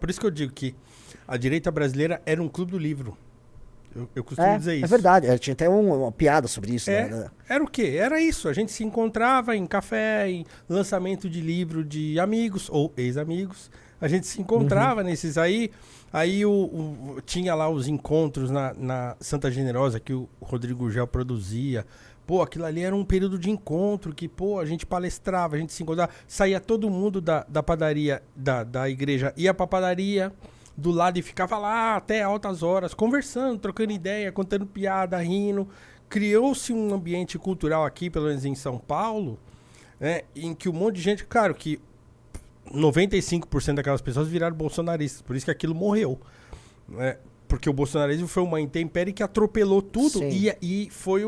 Por isso que eu digo que a direita brasileira era um clube do livro. Eu costumo dizer isso. É verdade. Tinha até uma piada sobre isso. Né? Era o quê? Era isso. A gente se encontrava em café, em lançamento de livro de amigos ou ex-amigos. A gente se encontrava nesses aí. Aí tinha lá os encontros na Santa Generosa que o Rodrigo Gel produzia. Pô, aquilo ali era um período de encontro que, pô, a gente palestrava, a gente se encontrava. Saía todo mundo da padaria, da igreja, ia pra padaria do lado e ficava lá até altas horas, conversando, trocando ideia, contando piada, rindo. Criou-se um ambiente cultural aqui, pelo menos em São Paulo, né, em que um monte de gente, claro que 95% daquelas pessoas viraram bolsonaristas, por isso que aquilo morreu, né? Porque o bolsonarismo foi uma intempérie que atropelou tudo e foi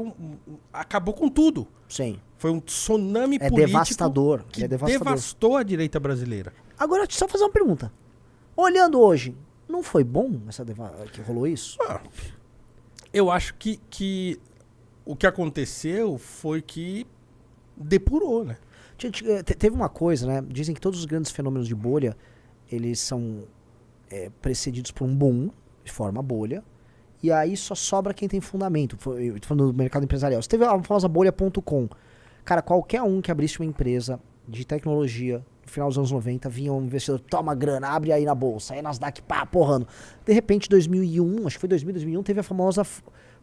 acabou com tudo. Sim. Foi um tsunami político devastador. que devastou a direita brasileira. Agora, deixa eu só fazer uma pergunta. Olhando hoje, não foi bom que rolou isso? Eu acho que o que aconteceu foi que depurou, né? Teve uma coisa, né? Dizem que todos os grandes fenômenos de bolha, eles são precedidos por um boom, de forma bolha, e aí só sobra quem tem fundamento. Eu tô falando do mercado empresarial. Você teve a famosa bolha.com. Cara, qualquer um que abrisse uma empresa de tecnologia no final dos anos 90, vinha um investidor, toma grana, abre aí na bolsa, aí Nasdaq, pá, porrando. De repente, 2001, acho que foi 2001, teve a famosa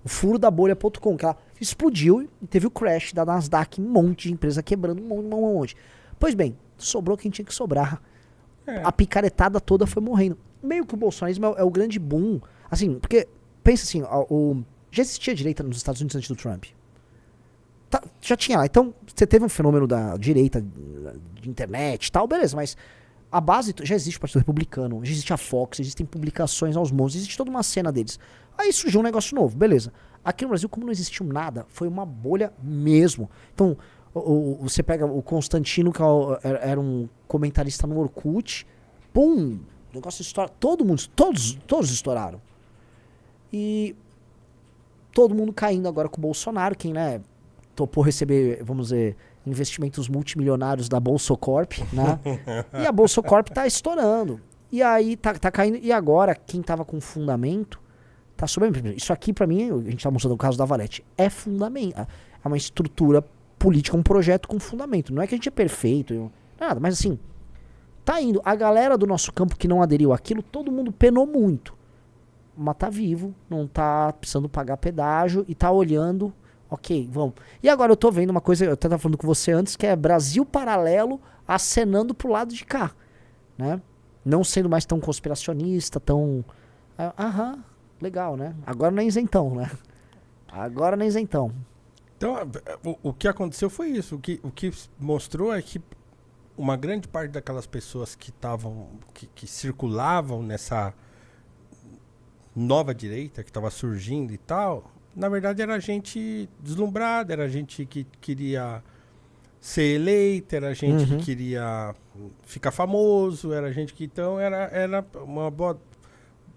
o furo da bolha.com, que ela explodiu e teve o crash da Nasdaq, um monte de empresa quebrando, um monte. Pois bem, sobrou quem tinha que sobrar. A picaretada toda foi morrendo. Meio que o bolsonarismo é o grande boom. Assim, porque, pensa assim, já existia direita nos Estados Unidos antes do Trump. Já tinha lá. Então, você teve um fenômeno da direita, de internet e tal, beleza, mas a base já existe o Partido Republicano, já existe a Fox, existem publicações aos montes, existe toda uma cena deles. Aí surgiu um negócio novo, beleza. Aqui no Brasil, como não existiu nada, foi uma bolha mesmo. Então, você pega o Constantino, que era um comentarista no Orkut, pum, o negócio estoura, todos estouraram. E todo mundo caindo agora com o Bolsonaro, quem, né, topou receber, vamos dizer, investimentos multimilionários da Bolsocorp, né? E a Bolsocorp tá estourando. E aí tá caindo, e agora quem tava com fundamento tá subindo. Isso aqui pra mim, a gente tá mostrando o caso da Valete, é fundamento, é uma estrutura política, um projeto com fundamento. Não é que a gente é perfeito, nada, mas assim, tá indo. A galera do nosso campo que não aderiu àquilo, todo mundo penou muito. Mas tá vivo, não tá precisando pagar pedágio e tá olhando, ok, vamos. E agora eu tô vendo uma coisa, eu até tava falando com você antes, que é Brasil paralelo acenando pro lado de cá, né? Não sendo mais tão conspiracionista, tão... legal, né? Agora não é isentão, né? Agora não é isentão. Então, o que aconteceu foi isso. O que mostrou é que uma grande parte daquelas pessoas que estavam, que circulavam nessa nova direita que estava surgindo e tal, na verdade era gente deslumbrada, era gente que queria ser eleita, era gente que queria ficar famoso, era gente que então era uma boa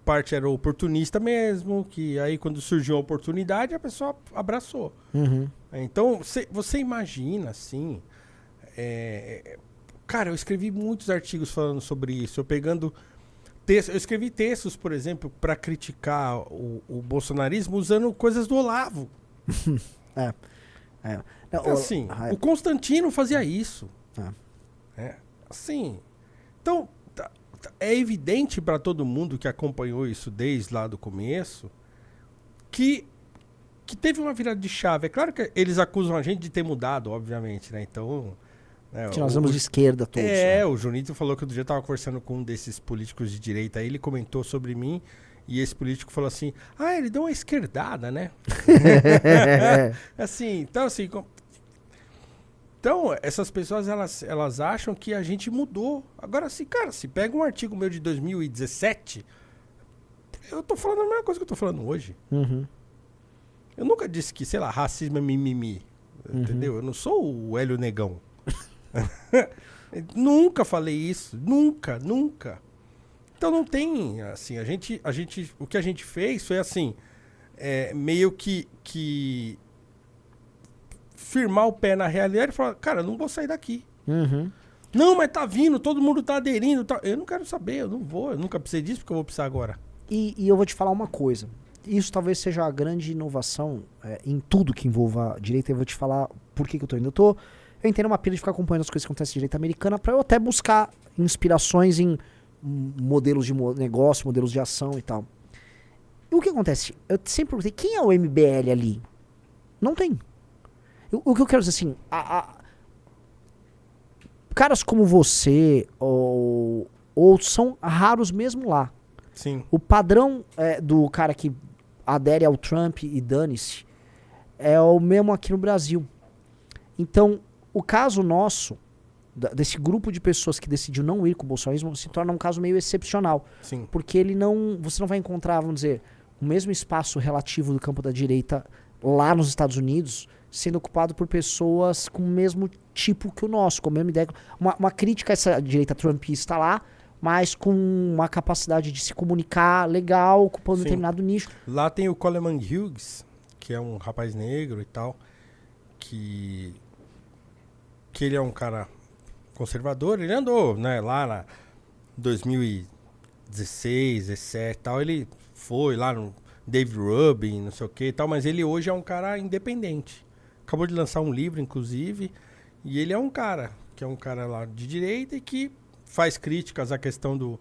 parte era oportunista mesmo, que aí quando surgiu a oportunidade a pessoa abraçou. Então você imagina assim, cara, eu escrevi muitos artigos falando sobre isso, eu escrevi textos, por exemplo, para criticar o bolsonarismo usando coisas do Olavo. Então, assim, o Constantino fazia isso. Assim, então é evidente para todo mundo que acompanhou isso desde lá do começo que teve uma virada de chave. É claro que eles acusam a gente de ter mudado, obviamente, né? Então... que nós vamos de esquerda todos. Né? O Junito falou que outro dia eu tava conversando com um desses políticos de direita aí, ele comentou sobre mim, e esse político falou assim, ele deu uma esquerdada, né? Assim, então assim... Então, essas pessoas, elas acham que a gente mudou. Agora, assim, cara, se pega um artigo meu de 2017, eu tô falando a mesma coisa que eu tô falando hoje. Eu nunca disse que, sei lá, racismo é mimimi, entendeu? Eu não sou o Hélio Negão. Nunca falei isso, nunca. Então não tem, assim, o que a gente fez foi assim, meio que firmar o pé na realidade e falar, cara, eu não vou sair daqui. Não, mas tá vindo, todo mundo tá aderindo. Tá... Eu não quero saber, eu não vou, eu nunca precisei disso, porque eu vou precisar agora. E eu vou te falar uma coisa. Isso talvez seja a grande inovação em tudo que envolva direito. Eu vou te falar por que eu tô indo. Eu entendo uma pira de ficar acompanhando as coisas que acontecem na direita americana pra eu até buscar inspirações em modelos de negócio, modelos de ação e tal. E o que acontece? Eu sempre perguntei, quem é o MBL ali? Não tem. O que eu quero dizer assim, caras como você ou são raros mesmo lá. Sim. O padrão do cara que adere ao Trump e dane-se é o mesmo aqui no Brasil. Então, o caso nosso, desse grupo de pessoas que decidiu não ir com o bolsonarismo, se torna um caso meio excepcional. Sim. Porque você não vai encontrar, vamos dizer, o mesmo espaço relativo do campo da direita lá nos Estados Unidos sendo ocupado por pessoas com o mesmo tipo que o nosso, com a mesma ideia. Uma crítica a essa direita trumpista lá, mas com uma capacidade de se comunicar legal, ocupando um determinado nicho. Lá tem o Coleman Hughes, que é um rapaz negro e tal, que ele é um cara conservador. Ele andou, né, lá na 2016, 17 e tal, ele foi lá no David Rubin, não sei o que e tal, mas ele hoje é um cara independente. Acabou de lançar um livro, inclusive, e ele é um cara, que é um cara lá de direita e que faz críticas à questão do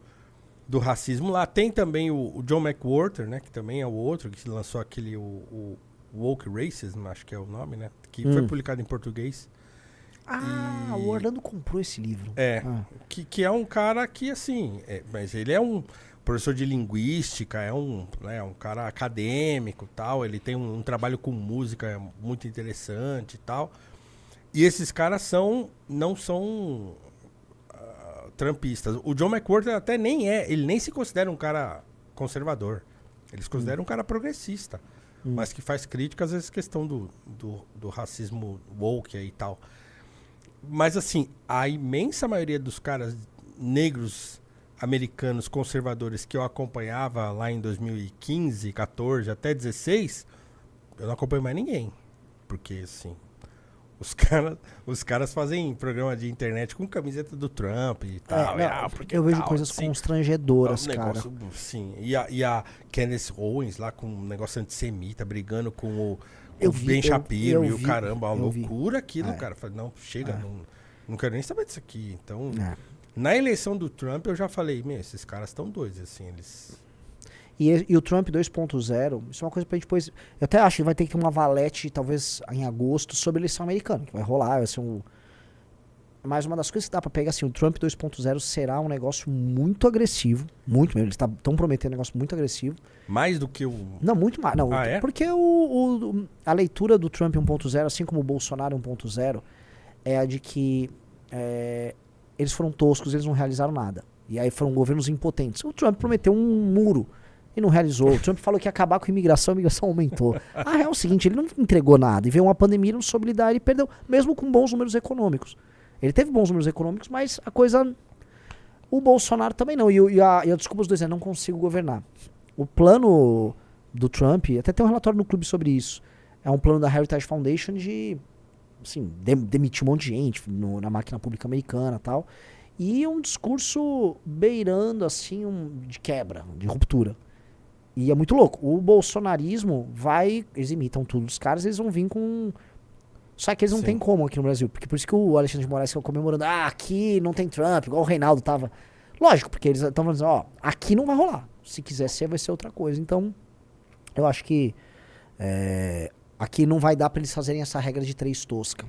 racismo lá. Tem também o John McWhorter, né, que também é o outro, que lançou aquele, o Woke Racism, acho que é o nome, né, que foi publicado em português. O Orlando comprou esse livro. Que é um cara que, assim, mas ele é um professor de linguística, é um cara acadêmico e tal, ele tem um trabalho com música muito interessante e tal. E esses caras não são trumpistas. O John McWhorter até ele nem se considera um cara conservador. Ele se considera um cara progressista, mas que faz críticas a essa questão do racismo woke aí e tal. Mas assim, a imensa maioria dos caras negros americanos conservadores que eu acompanhava lá em 2015, 14, até 16, eu não acompanho mais ninguém. Porque, assim, os caras fazem programa de internet com camiseta do Trump e tal. Eu vejo coisas assim, constrangedoras, cara. Sim, e a Candace Owens lá com um negócio antissemita, brigando com o Ben Shapiro e o caramba, uma loucura aquilo, cara. Falei, não, chega, não quero nem saber disso aqui. Então... Na eleição do Trump, eu já falei, esses caras estão doidos, assim, eles... E o Trump 2.0, isso é uma coisa pra gente depois... Eu até acho que vai ter que ter uma valete, talvez, em agosto, sobre a eleição americana, que vai rolar, vai ser Mas uma das coisas que dá pra pegar, assim, o Trump 2.0 será um negócio muito agressivo, muito mesmo, eles estão prometendo um negócio muito agressivo. Mais do que o... Não, muito mais, não, porque a leitura do Trump 1.0, assim como o Bolsonaro 1.0, é a de que... eles foram toscos, eles não realizaram nada. E aí foram governos impotentes. O Trump prometeu um muro e não realizou. O Trump falou que ia acabar com a imigração aumentou. A real é o seguinte, ele não entregou nada. E veio uma pandemia, ele não soube lidar, ele perdeu, mesmo com bons números econômicos. Ele teve bons números econômicos, mas a coisa... O Bolsonaro também não. E a desculpa dos dois não consigo governar. O plano do Trump, até tem um relatório no clube sobre isso, é um plano da Heritage Foundation de... assim, demitir um monte de gente na máquina pública americana e tal. E um discurso beirando, assim, de quebra, de ruptura. E é muito louco. O bolsonarismo eles imitam tudo dos caras, eles vão vir com... Só que eles não têm como aqui no Brasil. Porque por isso que o Alexandre de Moraes ficou comemorando, aqui não tem Trump, igual o Reinaldo tava. Lógico, porque eles estão dizendo, aqui não vai rolar. Se quiser ser, vai ser outra coisa. Então, eu acho que aqui não vai dar pra eles fazerem essa regra de 3 tosca.